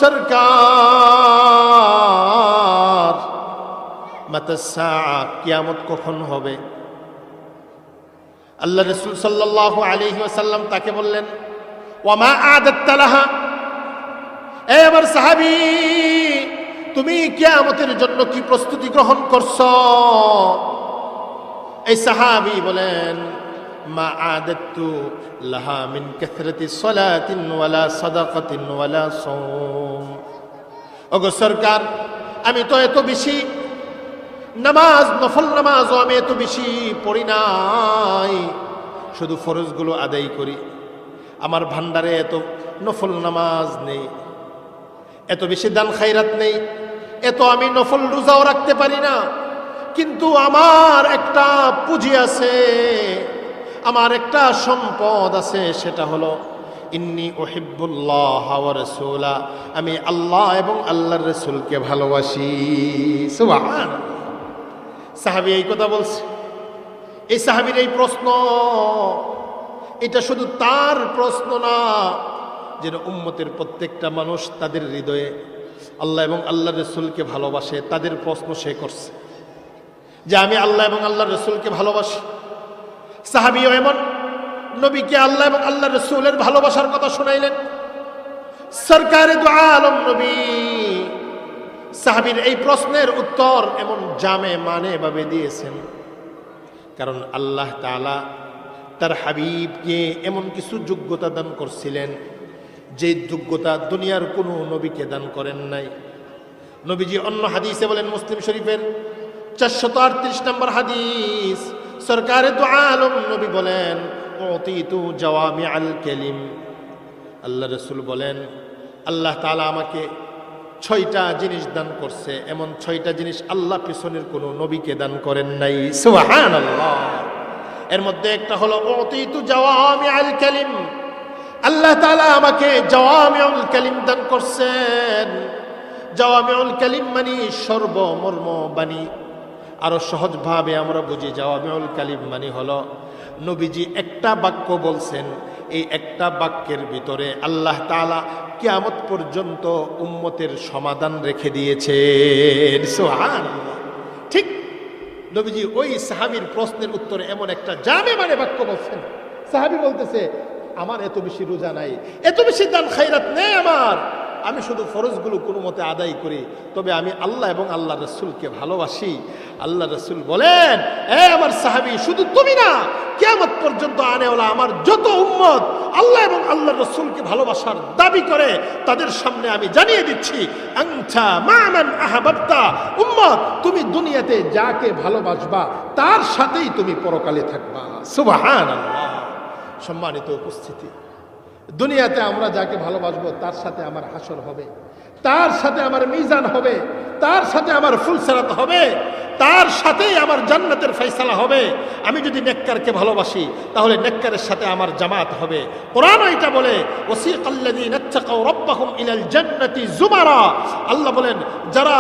সরকার মাতাসা কিয়ামত কখন হবে? আল্লাহ রাসূল সাল্লাল্লাহু আলাইহি ওয়াসাল্লাম তাকে বললেন ওয়ামা আদাত্তা লাহা, এই আমার সাহাবী তুমি কিয়ামতের জন্য কি প্রস্তুতি গ্রহণ করছো? এই সাহাবী বলেন মা আদাত্তু লাহা মিন কাসরাতি সালাতিন ওয়ালা সাদাকাতিন ওয়ালা সাওম। ওগো সরকার, আমি তো এত বেশি নামাজ, নফল নামাজও আমি এত বেশি পড়ি নাই, শুধু ফরজগুলো আদায় করি। আমার ভান্ডারে এত নফল নামাজ নেই, এত বেশি দান খায়রাত নেই, এত আমি নফল রোজাও রাখতে পারি না। কিন্তু আমার একটা পুঁজি আছে, আমার একটা সম্পদ আছে, সেটা হলো ইন্নী উহিব্বুল্লাহ ওয়া রাসূলা, আমি আল্লাহ এবং আল্লাহর রাসূলকে ভালোবাসি। সুবহানাল্লাহ। সাহাবী এই কথা বলছে। এই সাহাবীর এই প্রশ্ন, এটা শুধু তার প্রশ্ন না, যেন উম্মতের প্রত্যেকটা মানুষ তাদের হৃদয়ে আল্লাহ এবং আল্লাহর রাসূলকে ভালোবাসে, তাদের প্রশ্ন সে করছে যে আমি আল্লাহ এবং আল্লাহর রাসূলকে ভালোবাসি। সাহাবীও এমন নবীকে আল্লাহ এবং আল্লাহর রাসূলের ভালোবাসার কথা শুনাইলেন। সরকারে দু আলম নবী সাহাবীর এই প্রশ্নের উত্তর এমন জামে মানে ভাবে দিয়েছেন, কারণ আল্লাহ তাআলা তার হাবিবকে এমন কিছু যোগ্যতা দান করছিলেন যে যোগ্যতা দুনিয়ার কোনো নবীকে দান করেন নাই। নবীজি অন্য হাদিসে বলেন, মুসলিম শরীফের 438 নম্বর হাদিস, সরকারে দু আলম নবী বলেন উতিতু জাওয়ামিআল কালিম। আল্লাহ রাসূল বলেন আল্লাহ তাআলা আমাকে 6টা জিনিস দান করছে, এমন 6টা জিনিস আল্লাহ পিছনের কোনো নবীকে দান করেন নাই। সুবহানাল্লাহ। এর মধ্যে একটা হলো উতিতু জাওয়ামিআল কালিম, আল্লাহ তাআলা আমাকে জাওয়ামিউল কালিম দান করছেন। জাওয়ামিউল কালিম মানে সর্বমর্ম বাণী। আরো সহজভাবে আমরা বুঝি জাওয়ামিউল কালিম মানে হলো নবীজি একটা বাক্য বলছেন, এই একটা বাক্যের ভিতরে আল্লাহ তাআলা কিয়ামত পর্যন্ত উম্মতের সমাধান রেখে দিয়েছেন। সুবহানাল্লাহ। ঠিক নবীজি ওই সাহাবীর প্রশ্নের উত্তরে এমন একটা জামে মানে বাক্য বলছেন। সাহাবী বলতেছে আমার এত বেশি রোজা নাই, এত বেশি দান খায়রাত নেই আমার, আমি শুধু ফরজগুলো কোনো মতে আদায় করি, তবে আমি আল্লাহ এবং আল্লাহ রাসূলকে ভালোবাসি। আল্লাহ রাসূল বলেন আমার সাহাবী, শুধু তুমি না, কিয়ামত পর্যন্ত আনেওয়ালা আমার যত উম্মত আল্লাহ এবং আল্লাহ রাসূলকে ভালোবাসার দাবি করে, তাদের সামনে আমি জানিয়ে দিচ্ছি আনতা মা মান আহাবাবতা, উম্মত তুমি দুনিয়াতে যাকে ভালোবাসবা তার সাথেই তুমি পরকালে থাকবা। সুবহানাল্লাহ। সম্মানিত উপস্থিতি, দুনিয়াতে আমরা যাকে ভালোবাসবো তার সাথে আমার হাসর হবে, তার সাথে আমার মিজান হবে, তার সাথে আমার ফুলসিরাত হবে, তার সাথেই আমার জান্নাতের ফয়সালা হবে। আমি যদি নেককারকে ভালোবাসি তাহলে নেককারের সাথে আমার জামাত হবে। কোরআন এটা বলে ওয়াসিকাল্লাযীনা ইত্তাকাউ রাব্বাহুম ইলাল জান্নাতি যুমারা, আল্লাহ বলেন যারা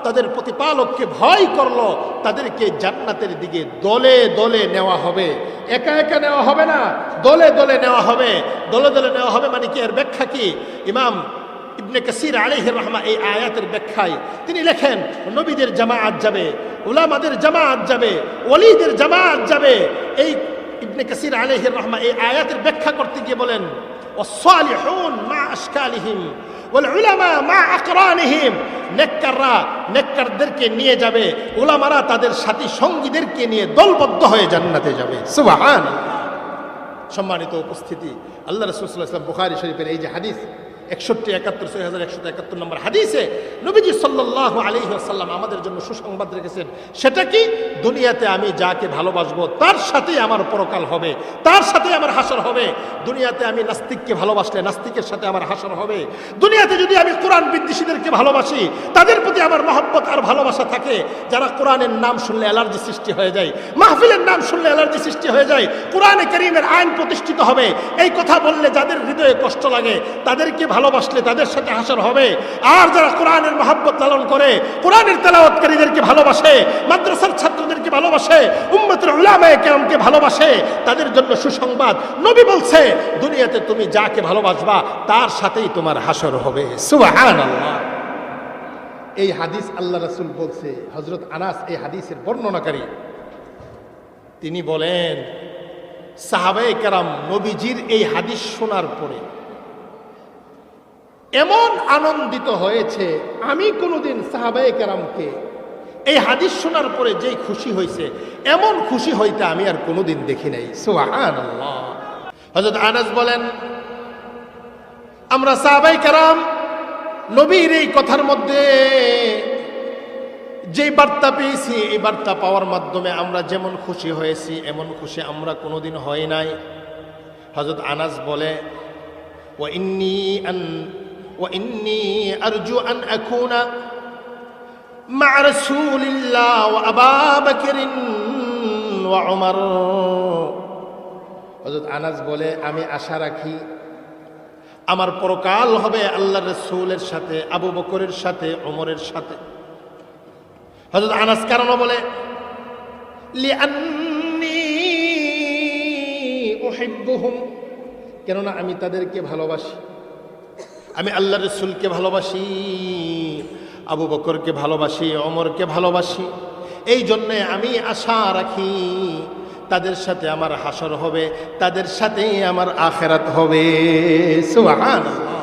তাদের প্রতিপালককে ভয় করলো তাদেরকে জান্নাতের দিকে দলে দলে নেওয়া হবে, একা একা নেওয়া হবে না, দলে দলে নেওয়া হবে। দলে দলে নেওয়া হবে মানে কি? এর ব্যাখ্যা কি? ইমাম ইবনে কাসির আলাইহির রাহমা এই আয়াতের ব্যাখ্যায় তিনি লেখেন নবীদের জামাআত যাবে, উলামাদের জামাআত যাবে, ওলিদের জামাআত যাবে। এই ইবনে কাসির আলাইহির রাহমা এই আয়াতের ব্যাখ্যা করতে গিয়ে বলেন ওয়াস-সালিহুন মা আশকালিহিম ওয়াল উলামা মা আকরানিহিম, নেককাররা নেককারদেরকে নিয়ে যাবে, উলামারা তাদের সাথী সঙ্গীদেরকে নিয়ে দলবদ্ধ হয়ে জান্নাতে যাবে। সুবহানাল্লাহ। সম্মানিত উপস্থিতি, আল্লাহ রাসূল সাল্লাল্লাহু আলাইহি ওয়াসাল্লাম বুখারী শরীফের এই যে হাদিস 6171 নম্বর হাদিসে নবীজি সাল্লাল্লাহু আলাইহি ওয়াসাল্লাম আমাদের জন্য সুসংবাদ রেখেছেন। সেটা কি? দুনিয়াতে আমি যাকে ভালোবাসবো তার সাথেই আমার পরকাল হবে, তার সাথে আমার হাসর হবে। দুনিয়াতে আমি নাস্তিককে ভালোবাসলে নাস্তিকের সাথে আমার হাসর হবে। দুনিয়াতে যদি আমি কোরআন বিদ্বেষীদেরকে ভালোবাসি, তাদের প্রতি আমার মহব্বত আর ভালোবাসা থাকে, যারা কোরআনের নাম শুনলে অ্যালার্জি সৃষ্টি হয়ে যায়, মাহফিলের নাম শুনলে অ্যালার্জি সৃষ্টি হয়ে যায়, কোরআনে কারীমের আইন প্রতিষ্ঠিত হবে, এই কথা বললে যাদের হৃদয়ে কষ্ট লাগে তাদেরকে ভালোবাসলে তাদের সাথে হাসর হবে। আর যারা কোরআনের মহব্বত লালন করে, কোরআনের তেলাওয়াতকারীদেরকে ভালোবাসে, মাদ্রাসার ছাত্রদেরকে ভালোবাসে, উম্মতের উলামায়ে কেরামকে ভালোবাসে, তাদের জন্য সুসংবাদ। নবী বলছে দুনিয়াতে তুমি যাকে ভালোবাসবা তার সাথেই তোমার হাসর হবে। সুবহানাল্লাহ। এই হাদিস আল্লাহ রাসূল বলছে। হযরত আনাস এই হাদিসের বর্ণনাকারী, তিনি বলেন সাহাবায়ে কেরাম নবীজির এই হাদিস শোনার পরে এমন আনন্দিত হয়েছে, আমি কোনোদিন সাহাবায়ে কেরামকে এই হাদিস শোনার পরে যেই খুশি হয়েছে এমন খুশি হইতে আমি আর কোনোদিন দেখি নাই। সুবহানাল্লাহ। হযরত আনাস বলেন আমরা সাহাবায়ে কেরাম নবীর এই কথার মধ্যে যে বার্তা পেয়েছি, এই বার্তা পাওয়ার মাধ্যমে আমরা যেমন খুশি হয়েছি এমন খুশি আমরা কোনোদিন হই নাই। হযরত আনাস বলে ওয়া ইন্নী আরজু আন আকুনা মা রাসূলিল্লাহ ওয়া আবু বকর ওয়া উমর। হযরত আনাস বলে আমি আশা রাখি আমার পরকাল হবে আল্লাহর রাসূলের সাথে, আবু বকরের সাথে, ওমরের সাথে। হযরত আনাস কারণ বলে লিআন্নী উহিব্বুহুম, কেননা আমি তাদেরকে ভালোবাসি, আমি আল্লাহর রাসূলকে ভালোবাসি, আবু বকরকে ভালোবাসি, ওমরকে ভালোবাসি। এই জন্যে আমি আশা রাখি তাদের সাথে আমার হাসর হবে, তাদের সাথেই আমার আখিরাত হবে। সুবহানাল্লাহ।